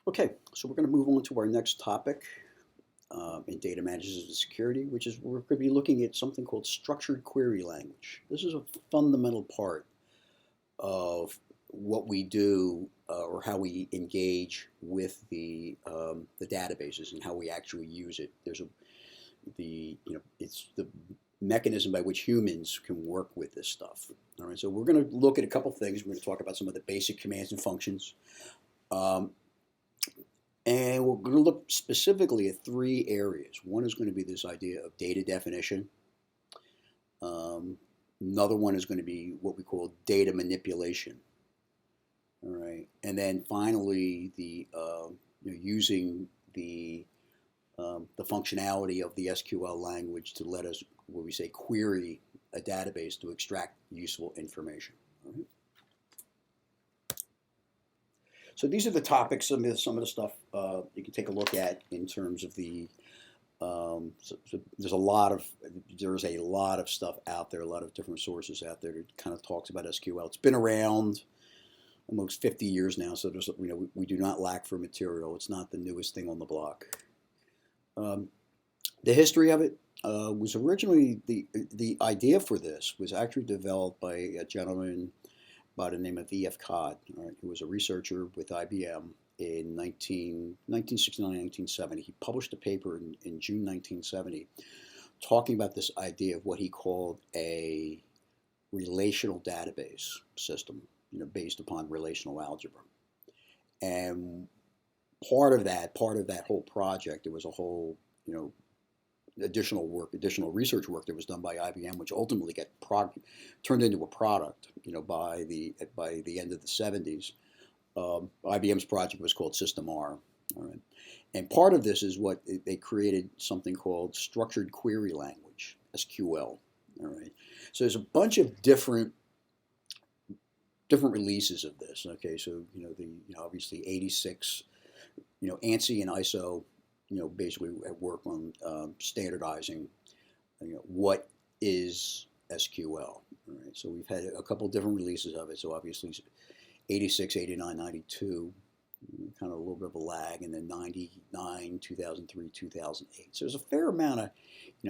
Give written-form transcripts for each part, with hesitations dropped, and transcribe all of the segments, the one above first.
Okay, so we're going to move on to our next topic in data management and security, which is we're going to be looking at something called structured query language. This is a fundamental part of what we do or how we engage with the databases and how we actually use it. It's the mechanism by which humans can work with this stuff. All right, so we're going to look at a couple things. We're going to talk about some of the basic commands and functions. Um, And we're going to look specifically at three areas. One is going to be this idea of data definition. Um, Another one is going to be what we call data manipulation. All right, and then finally, using the functionality of the SQL language to let us, what we say, query a database to extract useful information. All right? So these are the topics, some of the stuff you can take a look at in terms of the. So there's a lot of stuff out there, a lot of different sources out there that kind of talks about SQL. It's been around almost 50 years now, so we do not lack for material. It's not the newest thing on the block. Um, the history of it was originally the idea for this was actually developed by a gentleman by the name of E.F. Codd, all right, who was a researcher with IBM in 1969, 1970. He published a paper in June 1970 talking about this idea of what he called a relational database system, based upon relational algebra. And part of that whole project, there was a whole, additional research work that was done by IBM, which ultimately turned into a product. By the end of the 70s, IBM's project was called System R. All right, and part of this is what they created something called structured query language (SQL). All right, so there's a bunch of different releases of this. Okay, so obviously 86, ANSI and ISO, basically work on standardizing, what is SQL. All right, so we've had a couple different releases of it. So obviously 86, 89, 92, kind of a little bit of a lag, and then 99, 2003, 2008. So there's a fair amount of,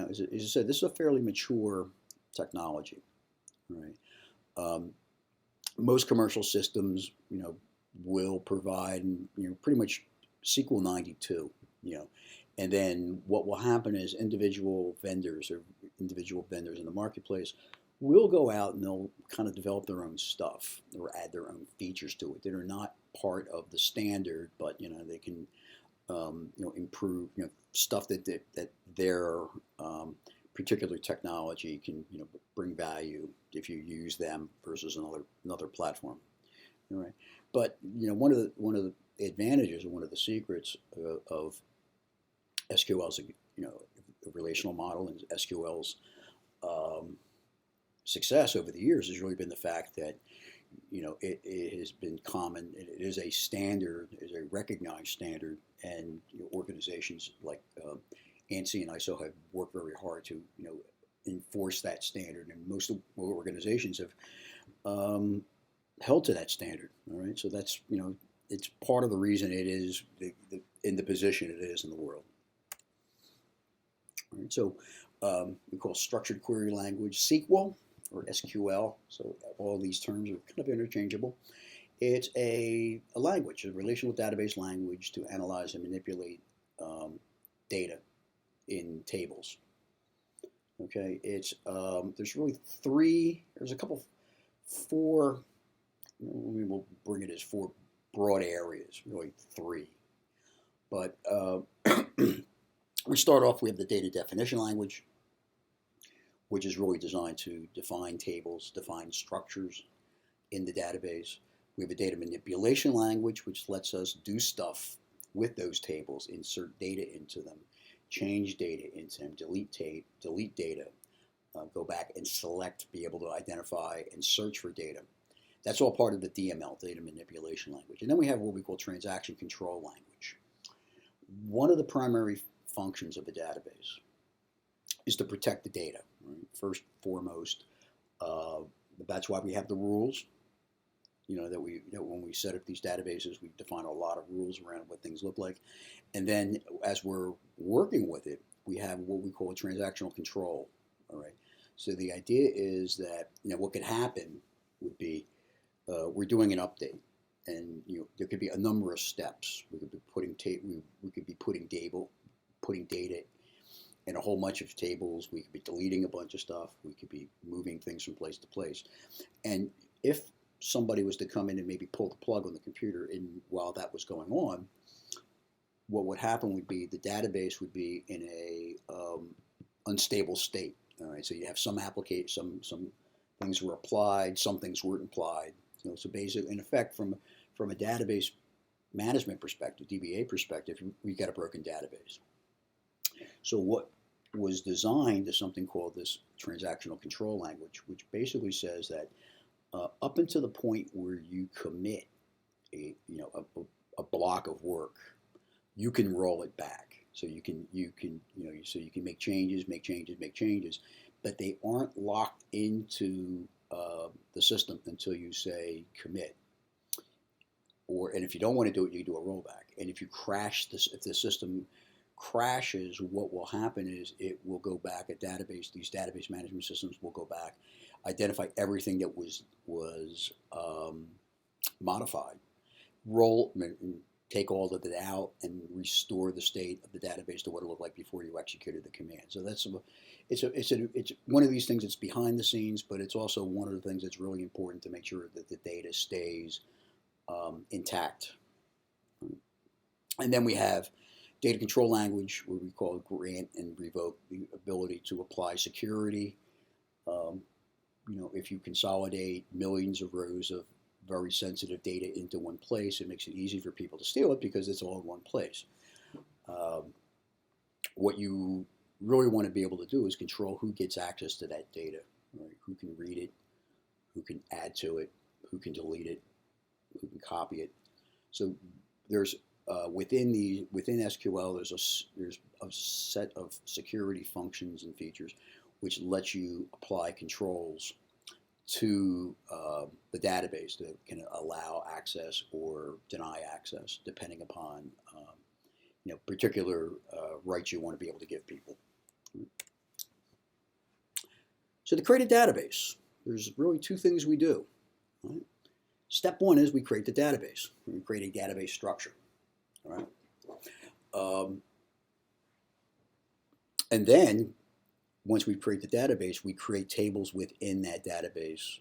as I said, this is a fairly mature technology. All right. Most commercial systems, will provide, pretty much SQL 92, and then what will happen is individual vendors in the marketplace will go out and they'll kind of develop their own stuff or add their own features to it that are not part of the standard, but they can improve stuff that their particular technology can bring value if you use them versus another platform. All right, but one of the advantages and one of the secrets of SQL's relational model and SQL's success over the years has really been the fact that it has been common. It is a standard, is a recognized standard, and organizations like ANSI and ISO have worked very hard to enforce that standard, and most organizations have held to that standard. All right, so that's it's part of the reason it is in the position it is in the world. All right, so we call structured query language SQL or SQL. So all these terms are kind of interchangeable. It's a language, a relational database language to analyze and manipulate data in tables. Okay, it's there's really there's a couple, four, we'll bring it as four broad areas, really three. But we start off with the data definition language, which is really designed to define tables, define structures in the database. We have a data manipulation language, which lets us do stuff with those tables, insert data into them, change data into them, delete data, go back and select, be able to identify and search for data. That's all part of the DML, data manipulation language. And then we have what we call transaction control language. One of the primary functions of a database is to protect the data, right? First, foremost. That's why we have the rules. that when we set up these databases, we define a lot of rules around what things look like. And then as we're working with it, we have what we call a transactional control. All right. So the idea is that what could happen would be we're doing an update, and there could be a number of steps. We could be we could be putting data in a whole bunch of tables. We could be deleting a bunch of stuff. We could be moving things from place to place. And if somebody was to come in and maybe pull the plug on the computer, and while that was going on, what would happen would be the database would be in a unstable state. All right, so you have some some things were applied, some things weren't applied. So basically, in effect, from a database management perspective, DBA perspective, we got a broken database. So what was designed is something called this transactional control language, which basically says that up until the point where you commit a block of work, you can roll it back. So you can make changes, but they aren't locked into the system until you say commit. And if you don't want to do it, you do a rollback. And if you crash this, if the system crashes, what will happen is it will go back a database. These database management systems will go back, identify everything that was modified, take all of it out, and restore the state of the database to what it looked like before you executed the command. So it's one of these things that's behind the scenes, but it's also one of the things that's really important to make sure that the data stays intact. And then we have data control language, what we call grant and revoke, the ability to apply security. If you consolidate millions of rows of very sensitive data into one place, it makes it easy for people to steal it because it's all in one place. What you really want to be able to do is control who gets access to that data, right? Who can read it, who can add to it, who can delete it, who can copy it. So there's within SQL, there's a set of security functions and features which lets you apply controls to the database that can allow access or deny access, depending upon particular rights you want to be able to give people. So to create a database, there's really two things we do. Right? Step one is we create the database. We create a database structure. All right? And then once we create the database, we create tables within that database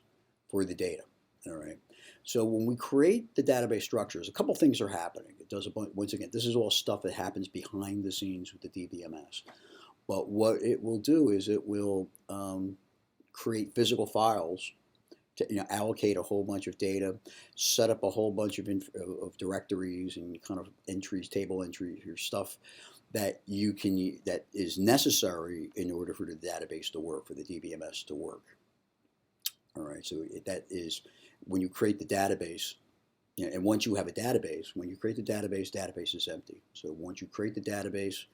for the data. All right. So when we create the database structures, a couple things are happening. It does once again, this is all stuff that happens behind the scenes with the DBMS. But what it will do is it will create physical files to allocate a whole bunch of data, set up a whole bunch of directories and kind of entries, table entries, or stuff that that is necessary in order for the database to work, for the DBMS to work. All right, so that is when you create the database, and once you have a database, when you create the database is empty. So once you create the database,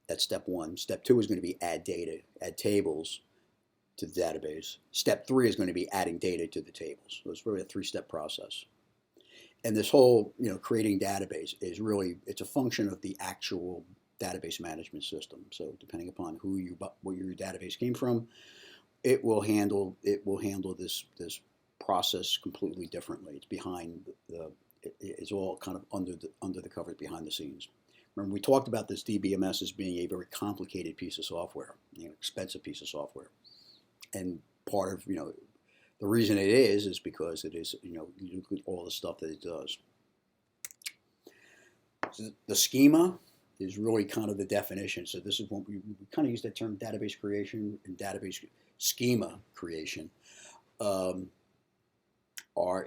that's step one. Step two is going to be add data, add tables to the database. Step three is going to be adding data to the tables. So it's really a three-step process. And this whole, creating database is really, it's a function of the actual database management system. So depending upon what your database came from, it will handle this process completely differently. It's behind it's all kind of under the covers, behind the scenes. Remember, we talked about this DBMS as being a very complicated piece of software, expensive piece of software, and part of the reason it is because it is you look at all the stuff that it does. So the schema is really kind of the definition. So this is what we kind of use that term database creation and database schema creation.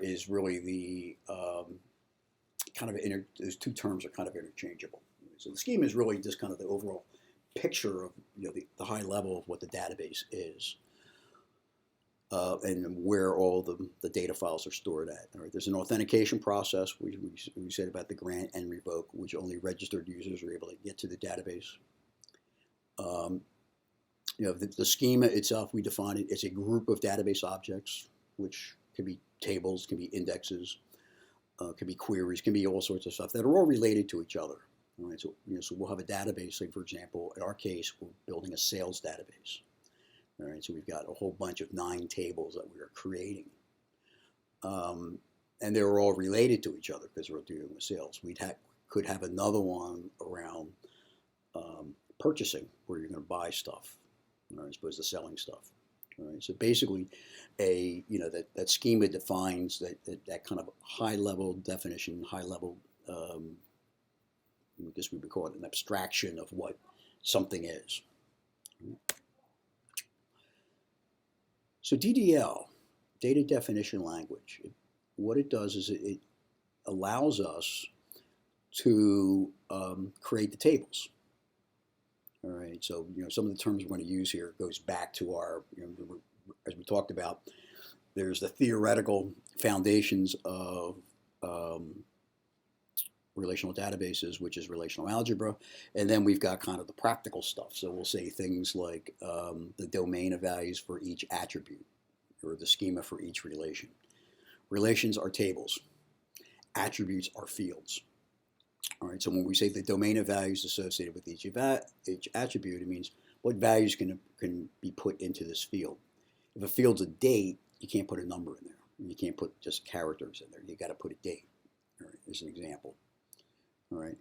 Is really the kind of those two terms are kind of interchangeable. So the schema is really just kind of the overall picture of the high level of what the database is. And where all the data files are stored at. All right, there's an authentication process. We said about the grant and revoke, which only registered users are able to get to the database. The schema itself, we define it as a group of database objects which Could be tables, can be indexes, can be queries, can be all sorts of stuff that are all related to each other. All right, so so we'll have a database. Like for example, in our case, we're building a sales database. All right, so we've got a whole bunch of 9 tables that we are creating, and they're all related to each other because we're dealing with sales. Could have another one around purchasing, where you're going to buy stuff, as opposed to selling stuff. All right, so basically, that schema defines that kind of high level definition, high level. I guess we would call it an abstraction of what something is. So DDL, data definition language, what it does is it allows us to create the tables. All right, so some of the terms we're going to use here goes back to our, as we talked about, there's the theoretical foundations of relational databases, which is relational algebra, and then we've got kind of the practical stuff. So we'll say things like the domain of values for each attribute, or the schema for each relation. Relations are tables. Attributes are fields. All right, so when we say the domain of values associated with each attribute, it means what values can be put into this field. If a field's a date, you can't put a number in there. You can't put just characters in there. You got to put a date, all right, as an example. All right.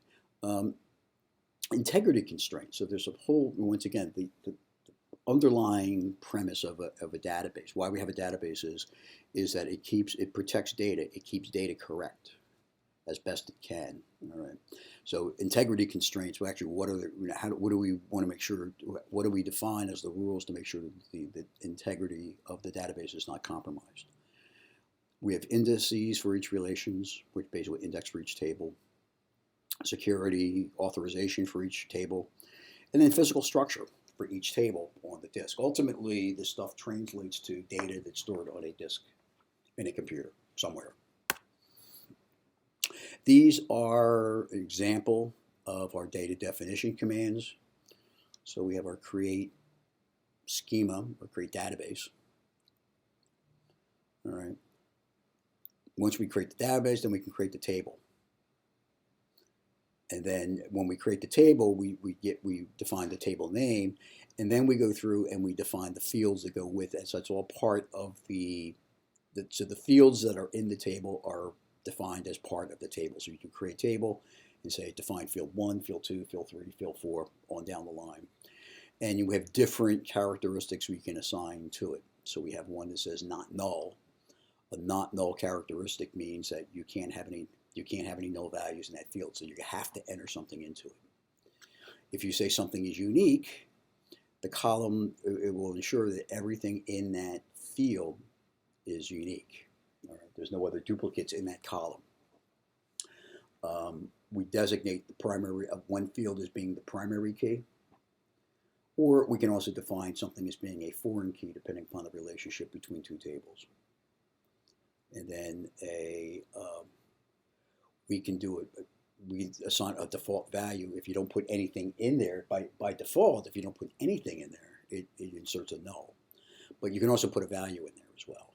Integrity constraints. So there's a whole, once again, the underlying premise of a database. Why we have a database is that it protects data. It keeps data correct as best it can. All right. So integrity constraints. Well, actually, what do we want to make sure? What do we define as the rules to make sure that the integrity of the database is not compromised? We have indices for each relations, which basically index for each table. Security, authorization for each table, and then physical structure for each table on the disk. Ultimately, this stuff translates to data that's stored on a disk in a computer somewhere. These are an example of our data definition commands. So we have our create schema, or create database. All right. Once we create the database, then we can create the table. And then when we create the table, we define the table name, and then we go through and we define the fields that go with it. So it's all part of so the fields that are in the table are defined as part of the table. So you can create a table and say define field 1, field 2, field 3, field 4, on down the line. And you have different characteristics we can assign to it. So we have one that says not null. A not null characteristic means that you can't have any null values in that field, so you have to enter something into it. If you say something is unique, the column, it will ensure that everything in that field is unique. All right? There's no other duplicates in that column. We designate the primary of one field as being the primary key, or we can also define something as being a foreign key depending upon the relationship between two tables. And then we can do it. We assign a default value. If you don't put anything in there, by default, if you don't put anything in there, it inserts a null. But you can also put a value in there as well.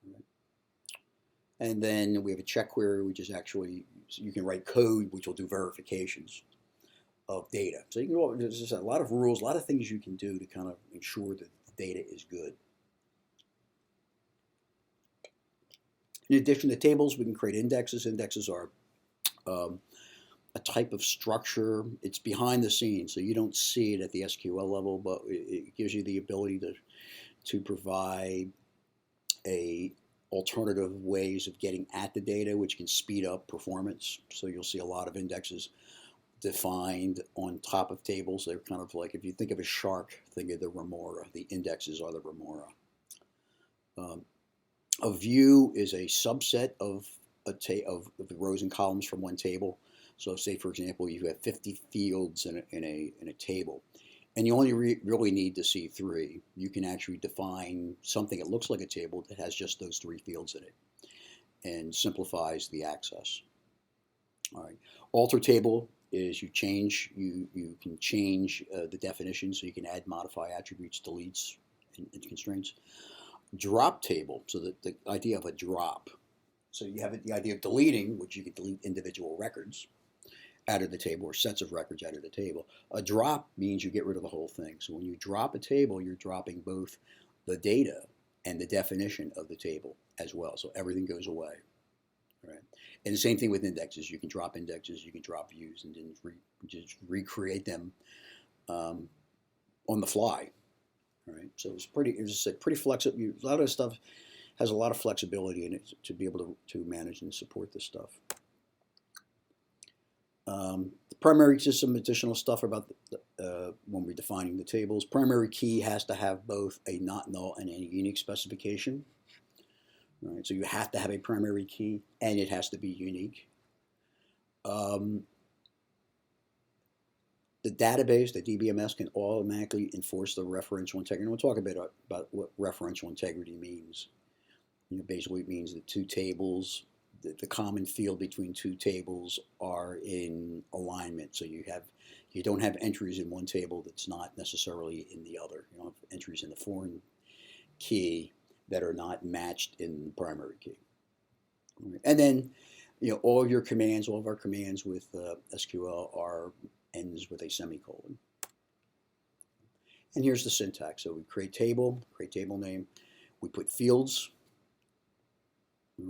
Right? And then we have a check query, which is actually, you can write code which will do verifications of data. So there's just a lot of rules, a lot of things you can do to kind of ensure that the data is good. In addition to tables, we can create indexes. Indexes are a type of structure. It's behind the scenes, so you don't see it at the SQL level, but it gives you the ability to provide alternative ways of getting at the data, which can speed up performance. So you'll see a lot of indexes defined on top of tables. They're kind of like, if you think of a shark, think of the remora. The indexes are the remora. A view is a subset of the rows and columns from one table. So say, for example, you have 50 fields in a table, and you only really need to see 3. You can actually define something that looks like a table that has just those 3 fields in it, and simplifies the access. All right. Alter table is you can change the definition, so you can add, modify attributes, deletes, and constraints. drop table. So the idea of a drop. So you have the idea of deleting, which you can delete individual records out of the table or sets of records out of the table. A drop means you get rid of the whole thing. So when you drop a table, you're dropping both the data and the definition of the table as well. So everything goes away. Right. And the same thing with indexes. You can drop indexes, you can drop views, and then just recreate them on the fly. Right. So it's pretty. It's pretty flexible. A lot of stuff has a lot of flexibility in it to be able to manage and support this stuff. The primary, just some additional stuff about when we're defining the tables. Primary key has to have both a not null and a unique specification. Right, so you have to have a primary key, and it has to be unique. The database, the DBMS, can automatically enforce the referential integrity. And we'll talk a bit about what referential integrity means. Basically, it means that two tables, the common field between two tables are in alignment. So you don't have entries in one table that's not necessarily in the other. You don't have entries in the foreign key that are not matched in the primary key. And then, all of your commands, all of our commands with SQL ends with a semicolon. And here's the syntax. So we create table name. We put fields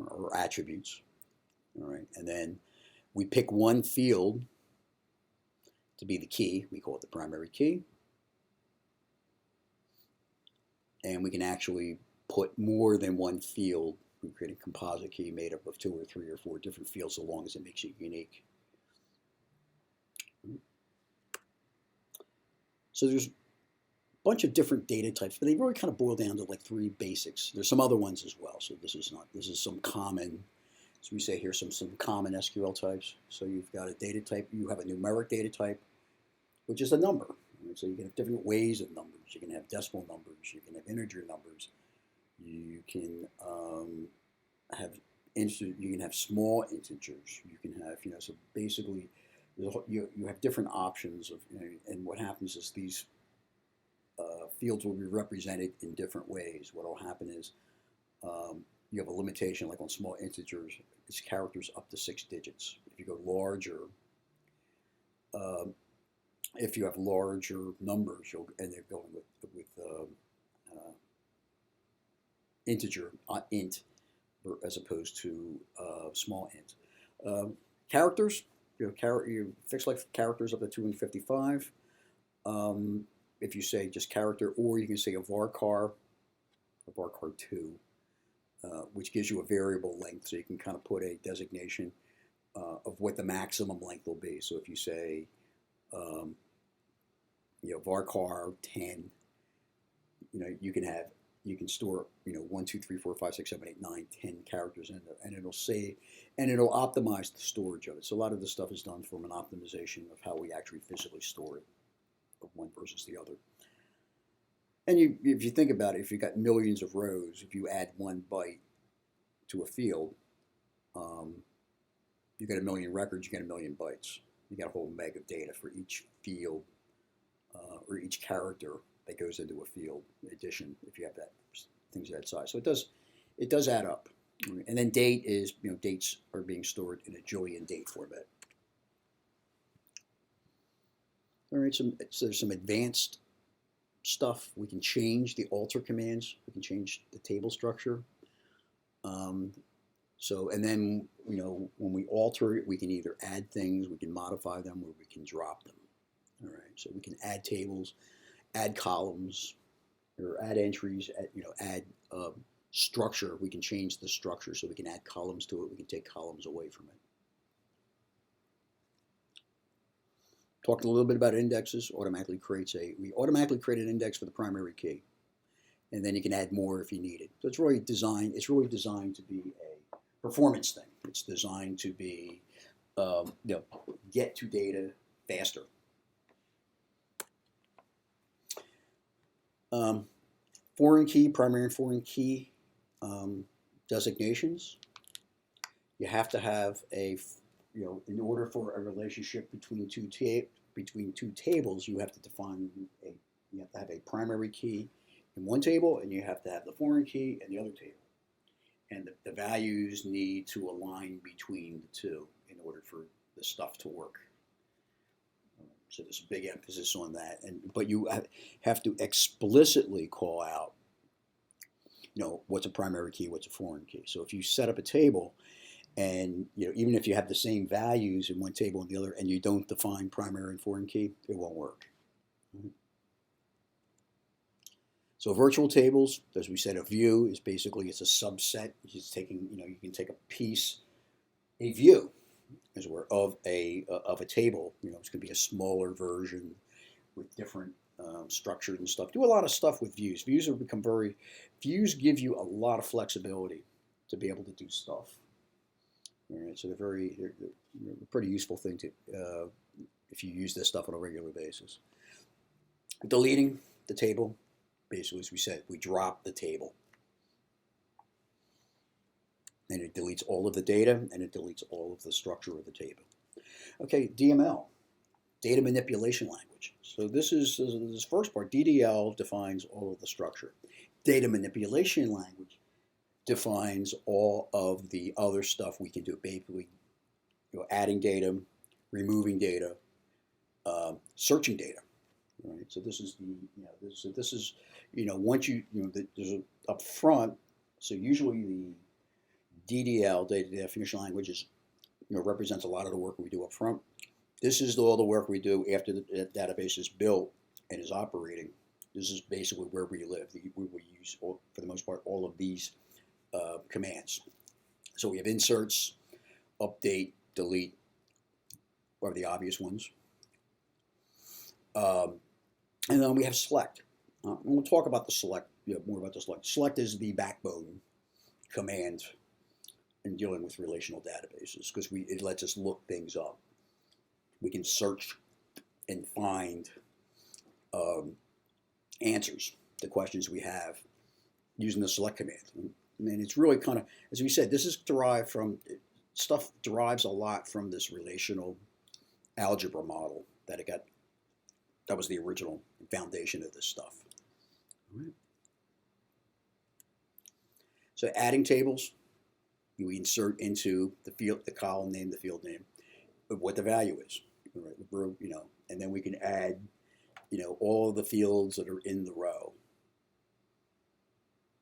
or attributes. All right, and then we pick one field to be the key. We call it the primary key. And we can actually put more than one field. We create a composite key made up of 2 or 3 or 4 different fields, so long as it makes it unique. So there's a bunch of different data types, but they really kind of boil down to like 3 basics. There's some other ones as well. So this is some common, as we say here, some common SQL types. So you've got a data type, you have a numeric data type, which is a number. So you can have different ways of numbers. You can have decimal numbers, you can have integer numbers. You can have small integers. You can have so basically you have different options of and what happens is these fields will be represented in different ways. What will happen is you have a limitation like on small integers. It's characters up to 6 digits. If you go larger, if you have larger numbers, you'll end up going with integer, int, as opposed to small int. Characters, you fix like characters up to 255. If you say just character, or you can say a varchar 2, which gives you a variable length, so you can kind of put a designation of what the maximum length will be. So if you say varchar 10, you can store 1, 2, 3, 4, 5, 6, 7, 8, 9, 10 characters in there, and it'll say, and it'll optimize the storage of it. So a lot of this stuff is done from an optimization of how we actually physically store it, of one versus the other. And if you think about it, if you've got millions of rows, if you add 1 byte to a field, you get 1 million records, you get 1 million bytes. You got a whole meg of data for each field or each character that goes into a field addition if you have things that size. So it does add up. And then date is, dates are being stored in a Julian date format. All right, so there's some advanced stuff. We can change the alter commands. We can change the table structure. And then, when we alter it, we can either add things, we can modify them, or we can drop them. All right, so we can add tables, add columns, or add entries, add structure. We can change the structure, so we can add columns to it. We can take columns away from it. Talked a little bit about indexes. We automatically create an index for the primary key, and then you can add more if you need it. So it's really designed to be a performance thing. It's designed to be get to data faster. Foreign key, primary and foreign key designations. You have to have in order for a relationship between two tables, you have to have a primary key in one table, and you have to have the foreign key in the other table. And the values need to align between the two in order for the stuff to work. So there's a big emphasis on that. But you have to explicitly call out, what's a primary key, what's a foreign key. So if you set up a table, and even if you have the same values in one table and the other, and you don't define primary and foreign key, it won't work. So virtual tables, as we said, a view is basically, it's a subset. It's taking, you can take a view, as it were, of a table. It's going to be a smaller version with different structures and stuff. Do a lot of stuff with views. Views give you a lot of flexibility to be able to do stuff. All right, so they're a pretty useful thing to if you use this stuff on a regular basis. Deleting the table, basically, as we said, we drop the table. And it deletes all of the data, and it deletes all of the structure of the table. Okay, DML, data manipulation language. So this first part. DDL defines all of the structure. Data manipulation language defines all of the other stuff we can do. Basically, adding data, removing data, searching data. Right. So this is once there's up front. So usually the DDL, data definition language, represents a lot of the work we do up front. This is all the work we do after the database is built and is operating. This is basically where we live. We use, for the most part, all of these commands. So we have inserts, update, delete, are the obvious ones. And then we have select. And we'll talk about the select, more about the select. Select is the backbone command in dealing with relational databases because it lets us look things up. We can search and find answers to questions we have using the select command. And it's really kind of, as we said, this is derived from, stuff derives a lot from this relational algebra model that that was the original foundation of this stuff. All right. So adding tables, you insert into the column name, the field name, of what the value is. All right. And then we can add, all the fields that are in the row.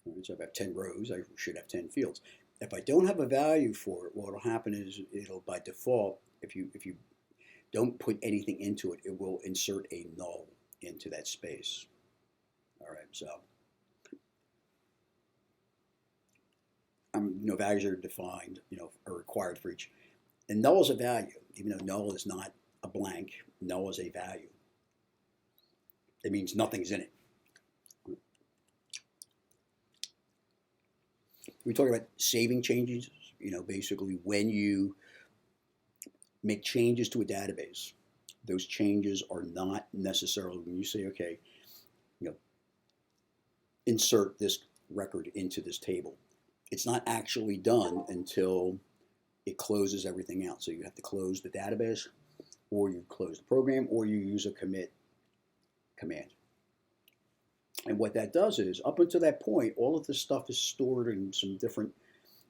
All right. So if I have 10 rows, I should have 10 fields. If I don't have a value for it, what will happen is it'll, by default, if you don't put anything into it, it will insert a null into that space. All right, so values are defined, are required for each. And null is a value, even though null is not a blank. Null is a value. It means nothing's in it. We talk about saving changes. Basically when you make changes to a database, those changes are not necessarily, when you say, okay, insert this record into this table, it's not actually done until it closes everything out. So you have to close the database, or you close the program, or you use a commit command. And what that does is, up until that point, all of this stuff is stored in some different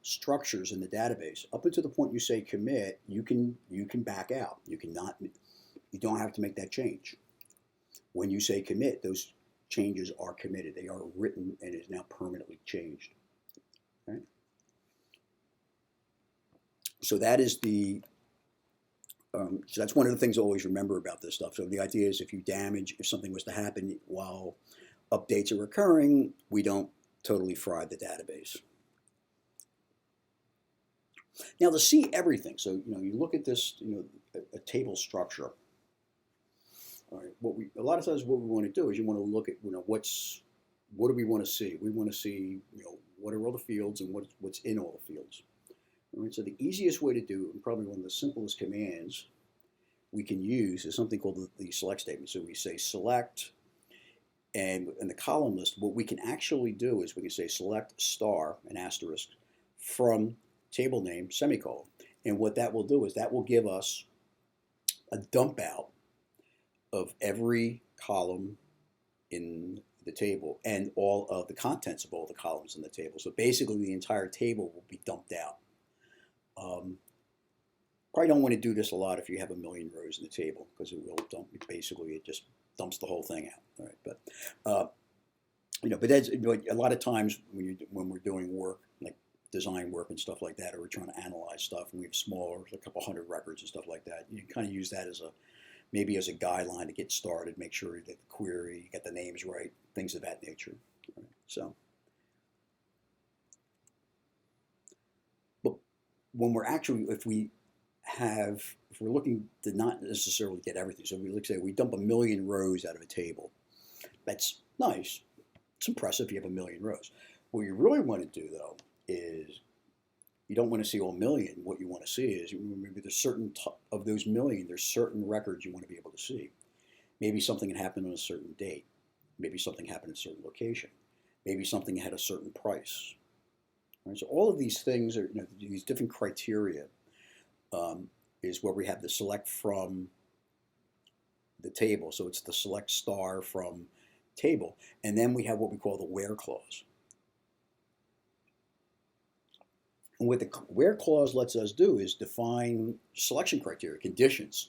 structures in the database. Up until the point you say commit, you can back out. You don't have to make that change. When you say commit, those changes are committed. They are written and is now permanently changed. Okay? So that is so that's one of the things to always remember about this stuff. So the idea is, if something was to happen while updates are occurring, we don't totally fry the database. Now, to see everything, so you look at this, a table structure. All right, a lot of times what we want to do is you want to look at, what do we want to see? We want to see, what are all the fields and what's in all the fields. All right, so the easiest way to do, and probably one of the simplest commands we can use, is something called the select statement. So we say select, and in the column list, what we can actually do is we can say select star, an asterisk, from table name, semicolon. And what that will do is that will give us a dump out of every column in the table and all of the contents of all the columns in the table. So basically the entire table will be dumped out. Probably don't want to do this a lot if you have a million rows in the table, because it will dump. Basically, it just dumps the whole thing out. All right, but but that's a lot of times when we're doing work like design work and stuff like that, or we're trying to analyze stuff, and we have smaller, a couple hundred records and stuff like that. You can kind of use that as maybe as a guideline to get started. Make sure that the query, you get the names right, things of that nature. Right? So, but when we're actually, if we're looking to not necessarily get everything, so let's say we dump a million rows out of a table. That's nice. It's impressive if you have a million rows. What you really want to do, though, is you don't want to see all million. What you want to see is maybe there's certain of those million, there's certain records you want to be able to see. Maybe something had happened on a certain date. Maybe something happened in a certain location. Maybe something had a certain price. Right? So all of these things are, these different criteria is where we have the select from the table. So it's the select star from table. And then we have what we call the where clause. And what the where clause lets us do is define selection criteria, conditions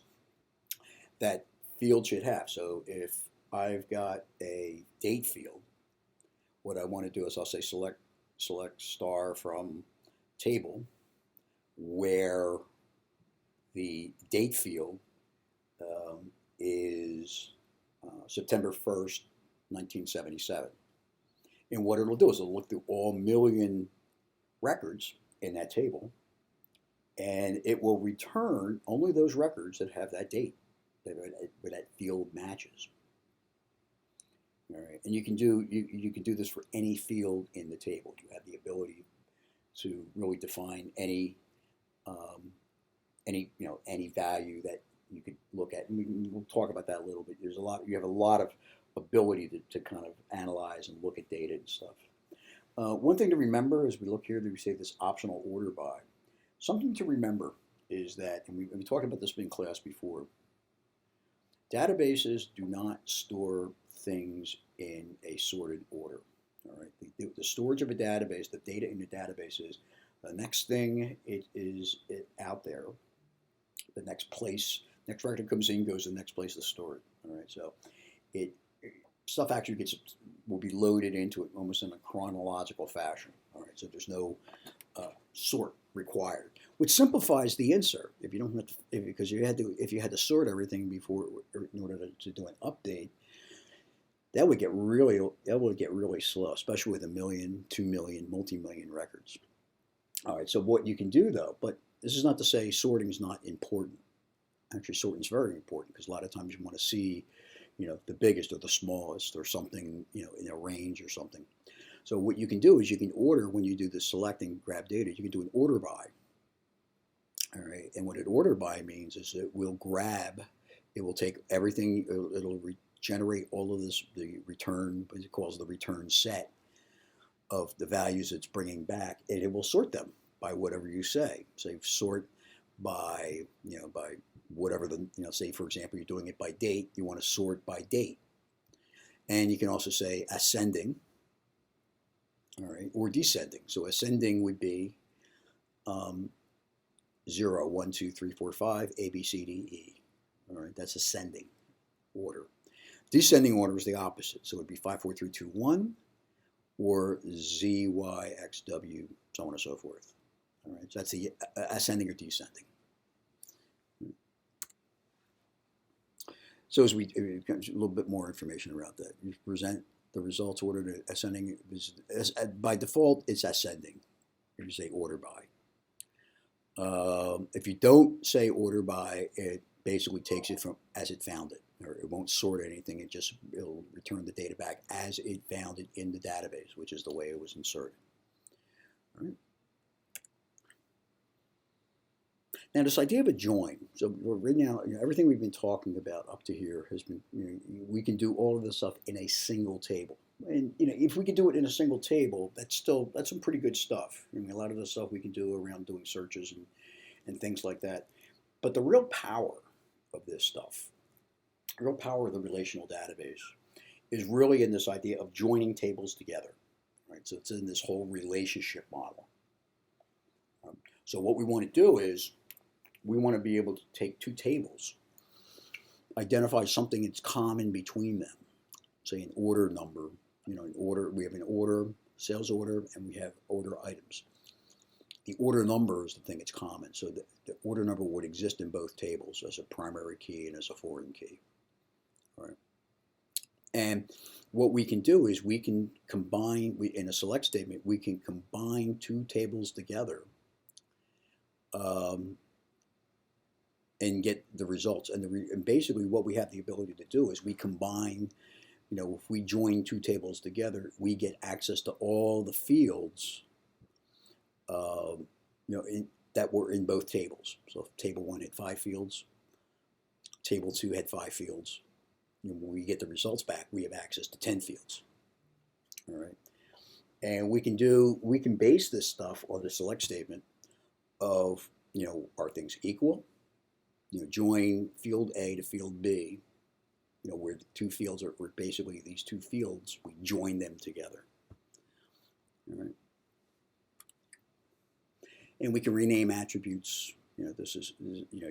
that field should have. So if I've got a date field, what I want to do is I'll say select star from table, where the date field is September 1st, 1977. And what it'll do is it'll look through all million records in that table, and it will return only those records that have that date, where that field matches. All right, and you can do this for any field in the table. You have the ability to really define any value that you could look at, and we'll talk about that a little bit. You have a lot of ability to kind of analyze and look at data and stuff. One thing to remember as we look here, that we say this optional order by. Something to remember is that, and we talked about this in class before, databases do not store things in a sorted order. All right, the storage of a database, the data in the database is the next thing out there, the next record comes in, goes to the next place to store it. All right, so stuff actually will be loaded into it almost in a chronological fashion. All right, so there's no sort required, which simplifies the insert. If you don't have to, if you had to sort everything before in order to do an update, that would get really slow, especially with 1 million, 2 million, multi-million records. All right, so what you can do though, but this is not to say sorting is not important. Actually, sorting is very important, because a lot of times you want to see, the biggest or the smallest or something, in a range or something. So what you can do is you can order, when you do the select and grab data, you can do an order by. All right, and what an order by means is it will take everything, it'll generate all of this, the return, what it calls the return set of the values it's bringing back, and it will sort them by whatever you say. Say sort by, by whatever say for example, you're doing it by date, you want to sort by date. And you can also say ascending, all right, or descending. So ascending would be 0, 1, 2, 3, 4, 5, A, B, C, D, E. All right, that's ascending order. Descending order is the opposite. So it would be 5, 4, 3, 2, 1, or Z, Y, X, W, so on and so forth. All right, so that's the ascending or descending. So as a little bit more information around that, you present the results order to ascending. By default, it's ascending. You say order by. If you don't say order by, it basically takes it from as it found it, or it won't sort anything. It'll return the data back as it found it in the database, which is the way it was inserted. All right. Now, this idea of a join. So right now, everything we've been talking about up to here has been, we can do all of this stuff in a single table. And if we can do it in a single table, that's some pretty good stuff. A lot of the stuff we can do around doing searches and things like that. But the real power of this stuff, the real power of the relational database, is really in this idea of joining tables together, right? So it's in this whole relationship model. So what we want to do is we want to be able to take two tables, identify something that's common between them, say an order number, an order, we have an order, sales order, and we have order items. The order number is the thing that's common, so the order number would exist in both tables as a primary key and as a foreign key. All right. And what we can do is we can combine, in a select statement, we can combine two tables together and get the results. And basically what we have the ability to do is we combine, if we join two tables together, we get access to all the fields that were in both tables. So if table 1 had 5 fields, table 2 had 5 fields. When we get the results back, we have access to 10 fields. All right. And we can base this stuff on the select statement of, are things equal? Join field A to field B, where the two fields are, basically these two fields, we join them together. All right. And we can rename attributes. This is, you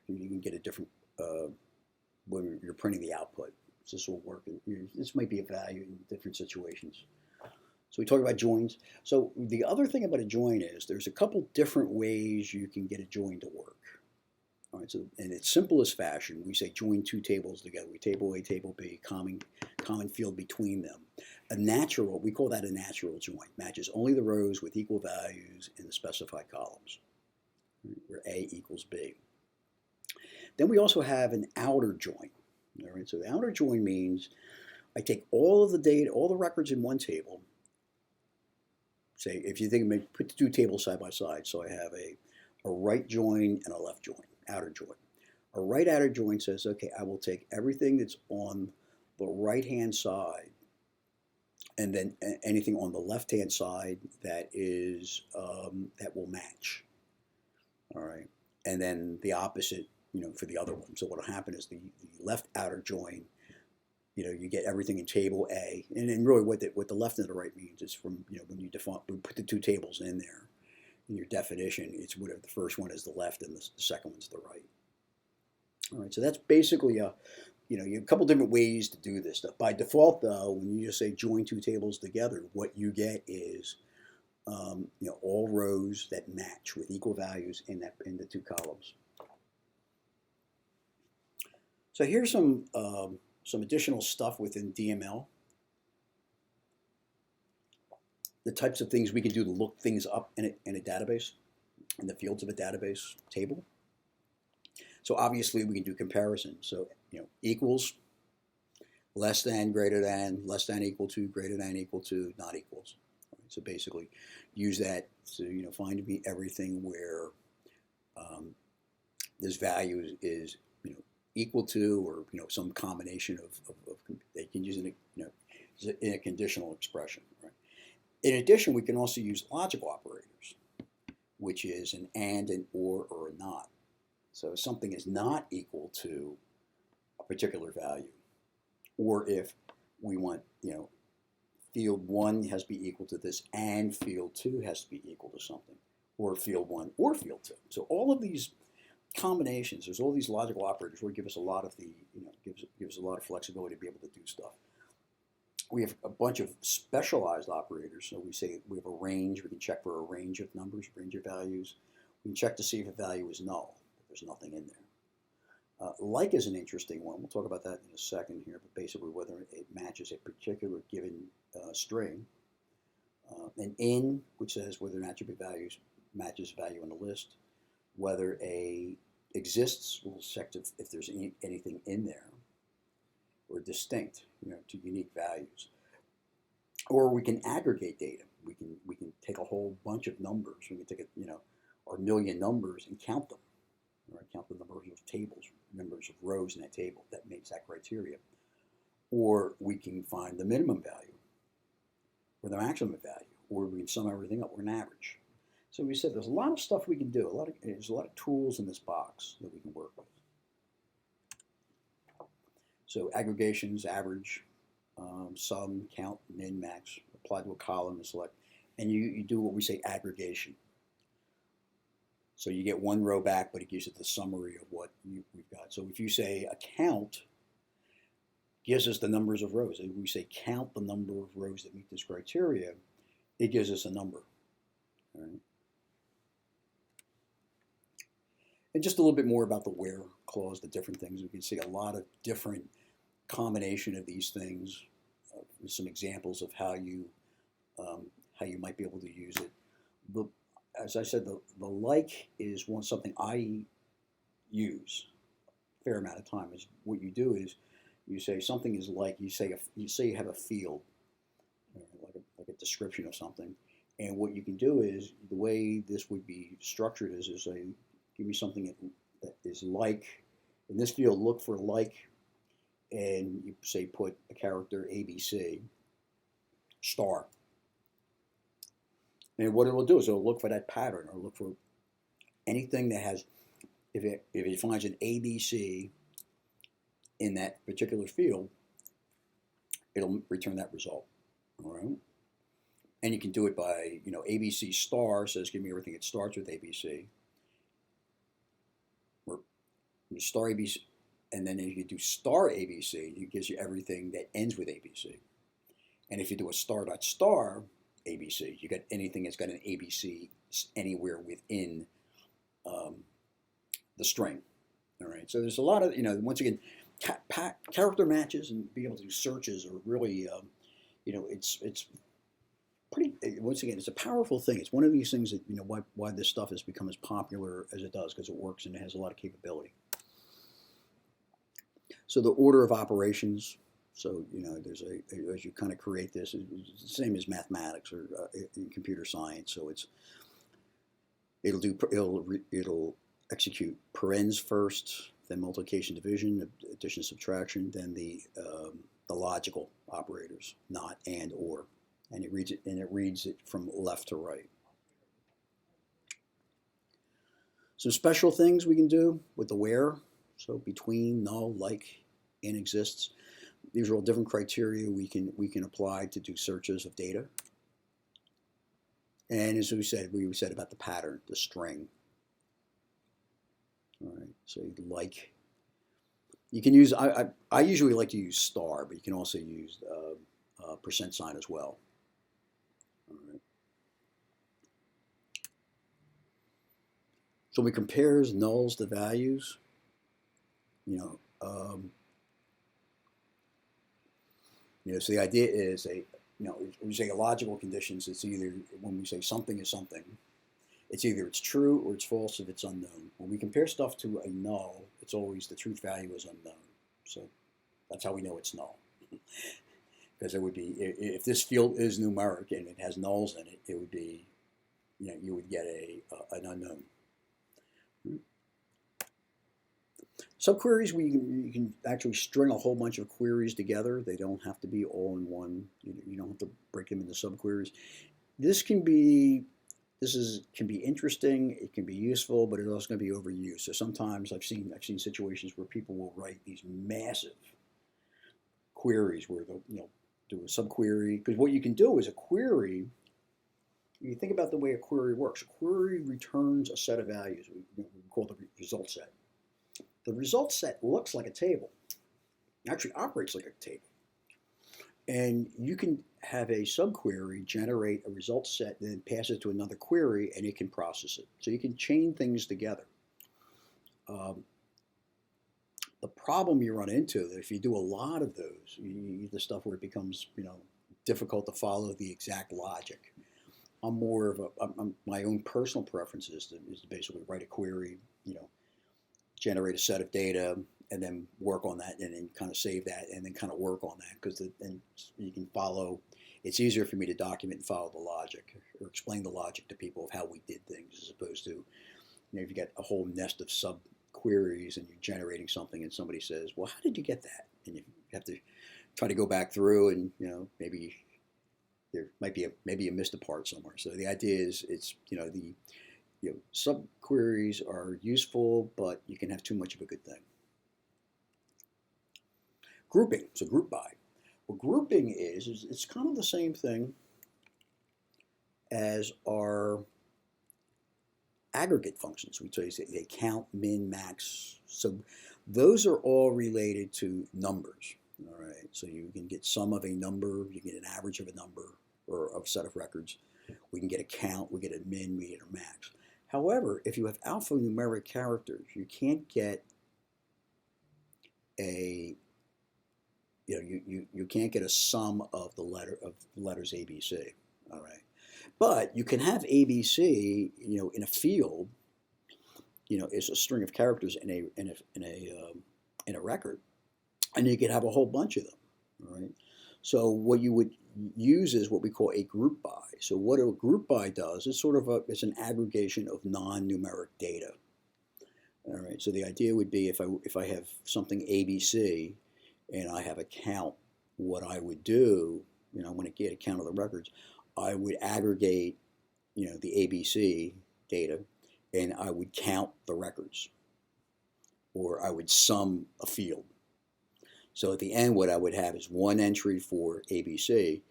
can get a different, when you're printing the output. This will work. This might be a value in different situations. So we talk about joins. So the other thing about a join is there's a couple different ways you can get a join to work. All right, so in its simplest fashion, we say join two tables together. We table A, table B, common field between them. We call that a natural join. Matches only the rows with equal values in the specified columns, where A equals B. Then we also have an outer join. All right, so the outer join means I take all of the data, all the records in one table. Say, if you think, put the two tables side by side. So I have a right join and a left join, outer join. A right outer join says, okay, I will take everything that's on the right-hand side and then anything on the left-hand side that is, that will match. All right, and then the opposite, for the other one. So what will happen is the left outer join, you get everything in table A, and then really what the left and the right means is from, when you put the two tables in there, in your definition, it's whatever the first one is the left and the second one's the right. All right, so that's basically you have a couple different ways to do this stuff. By default, though, when you just say join two tables together, what you get is all rows that match with equal values in the two columns. So here's some additional stuff within DML. The types of things we can do to look things up in a database, in the fields of a database table. So obviously we can do comparisons. So equals, less than, greater than, less than, equal to, greater than, equal to, not equals. Right, so basically use that to find me everything where this value is equal to, or some combination of they can use in a conditional expression. Right? In addition, we can also use logical operators, which is an and, an or a not. So if something is not equal to a particular value, or if we want, field 1 has to be equal to this and field 2 has to be equal to something, or field 1 or field 2. So all of these combinations, there's all these logical operators where give us a lot of gives a lot of flexibility to be able to do stuff. We have a bunch of specialized operators. So we say we have a range. We can check for a range of numbers, range of values. We can check to see if a value is null, if there's nothing in there. Like is an interesting one. We'll talk about that in a second here, but basically whether it matches a particular given string. An in, which says whether an attribute matches value in the list. Whether a exists, we'll check if there's anything in there, or distinct, to unique values. Or we can aggregate data. We can take a whole bunch of numbers. We can take our million numbers and count them. Or count the number of tables, numbers of rows in that table that makes that criteria. Or we can find the minimum value, or the maximum value, or we can sum everything up, or an average. So we said there's a lot of stuff we can do. There's a lot of tools in this box that we can work with. So aggregations, average, sum, count, min, max, apply to a column and select, and you do what we say aggregation. So you get one row back, but it gives you the summary of what we've got. So if you say a count gives us the numbers of rows, and we say count the number of rows that meet this criteria, it gives us a number. All right. And just a little bit more about the where clause, the different things. We can see a lot of different combination of these things. Some examples of how you might be able to use it. As I said, the like is something I use a fair amount of time. Is what you do is you say something is like, you say you have a field, like a description of something, and what you can do is, the way this would be structured is say, give me something that is like, in this field, look for like, and you say put a character ABC star. And what it will do is it'll look for that pattern, or look for anything that has, if it finds an ABC in that particular field, it'll return that result. All right. And you can do it by, ABC star says give me everything that starts with ABC. Or star ABC, and then if you do star ABC, it gives you everything that ends with ABC. And if you do a star dot star ABC, you get anything that's got an ABC anywhere within the string. All right. So there's a lot of, once again, character matches and being able to do searches are really, it's pretty, once again, it's a powerful thing. It's one of these things that, why this stuff has become as popular as it does, because it works and it has a lot of capability. So the order of operations, so, there's as you kind of create this, it's the same as mathematics or in computer science. So it'll execute parens first, then multiplication, division, addition, subtraction, then the logical operators, not, and, or. And it reads it from left to right. Some special things we can do with the where. So between, null, like, and exists. These are all different criteria we can apply to do searches of data. And as we said about the pattern, the string. All right. So like, you can use. I usually like to use star, but you can also use percent sign as well. All right. So we compares nulls to values. So the idea is when we say logical conditions, it's either, when we say something is something, it's either it's true or it's false if it's unknown. When we compare stuff to a null, it's always the truth value is unknown. So that's how we know it's null. Because it would be, if this field is numeric and it has nulls in it, it would be, you would get an unknown. Subqueries, you can actually string a whole bunch of queries together. They don't have to be all in one. You don't have to break them into subqueries. This can be interesting. It can be useful, but it's also going to be overused. So sometimes I've seen situations where people will write these massive queries where they'll do a subquery, because what you can do is a query. You think about the way a query works. A query returns a set of values. We call the result set. The result set looks like a table. It actually operates like a table. And you can have a subquery generate a result set, then pass it to another query, and it can process it. So you can chain things together. The problem you run into, if you do a lot of those, you get the stuff where it becomes difficult to follow the exact logic. I'm more of my own personal preference is to basically write a query, generate a set of data, and then work on that, and then kind of save that, and then kind of work on that, because then you can follow. It's easier for me to document and follow the logic, or explain the logic to people of how we did things, as opposed to, if you get a whole nest of sub queries and you're generating something, and somebody says, "Well, how did you get that?" And you have to try to go back through, and maybe there might be you missed a part somewhere. So the idea is, it's subqueries are useful, but you can have too much of a good thing. Grouping, so group by. what grouping is it's kind of the same thing as our aggregate functions. We tell you they count, min, max. So those are all related to numbers. All right. So you can get sum of a number, you can get an average of a number or of a set of records. We can get a count, we get a min, we get a max. However, if you have alphanumeric characters, you can't get a you can't get a sum of the letters ABC. All right. But you can have ABC, in a field, is a string of characters in a record, and you could have a whole bunch of them. All right. So what you would use is what we call a group by. So what a group by does is it's an aggregation of non-numeric data. All right. So the idea would be if I have something ABC and I have a count, what I would do, when I get a count of the records, I would aggregate, the ABC data, and I would count the records, or I would sum a field. So at the end, what I would have is one entry for ABC,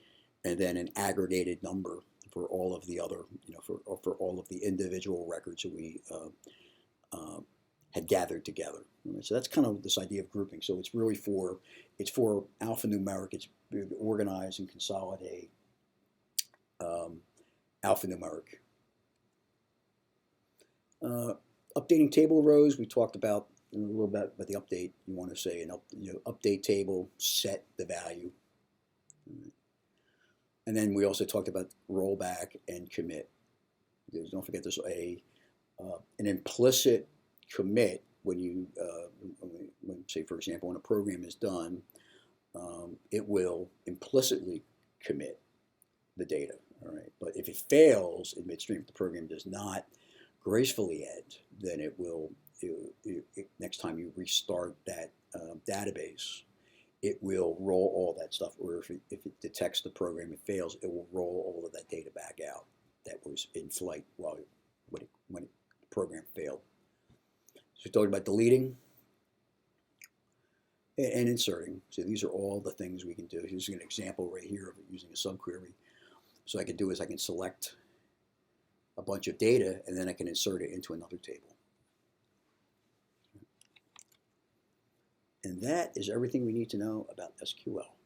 and then an aggregated number for all of the other, for all of the individual records that we had gathered together. So that's kind of this idea of grouping. So it's really for alphanumeric. It's to organize and consolidate alphanumeric. Updating table rows, we talked about a little bit about the update. You want to say update table, set the value. And then we also talked about rollback and commit. Don't forget there's an implicit commit when say, for example, when a program is done, it will implicitly commit the data. All right, but if it fails in midstream, if the program does not gracefully end, then it will. Next time you restart that database, it will roll all that stuff. Or if it detects the program it fails, it will roll all of that data back out that was in flight when the program failed. So we talked about deleting and inserting. So these are all the things we can do. Here's an example right here of using a subquery. So I can do is I can select a bunch of data, and then I can insert it into another table. And that is everything we need to know about SQL.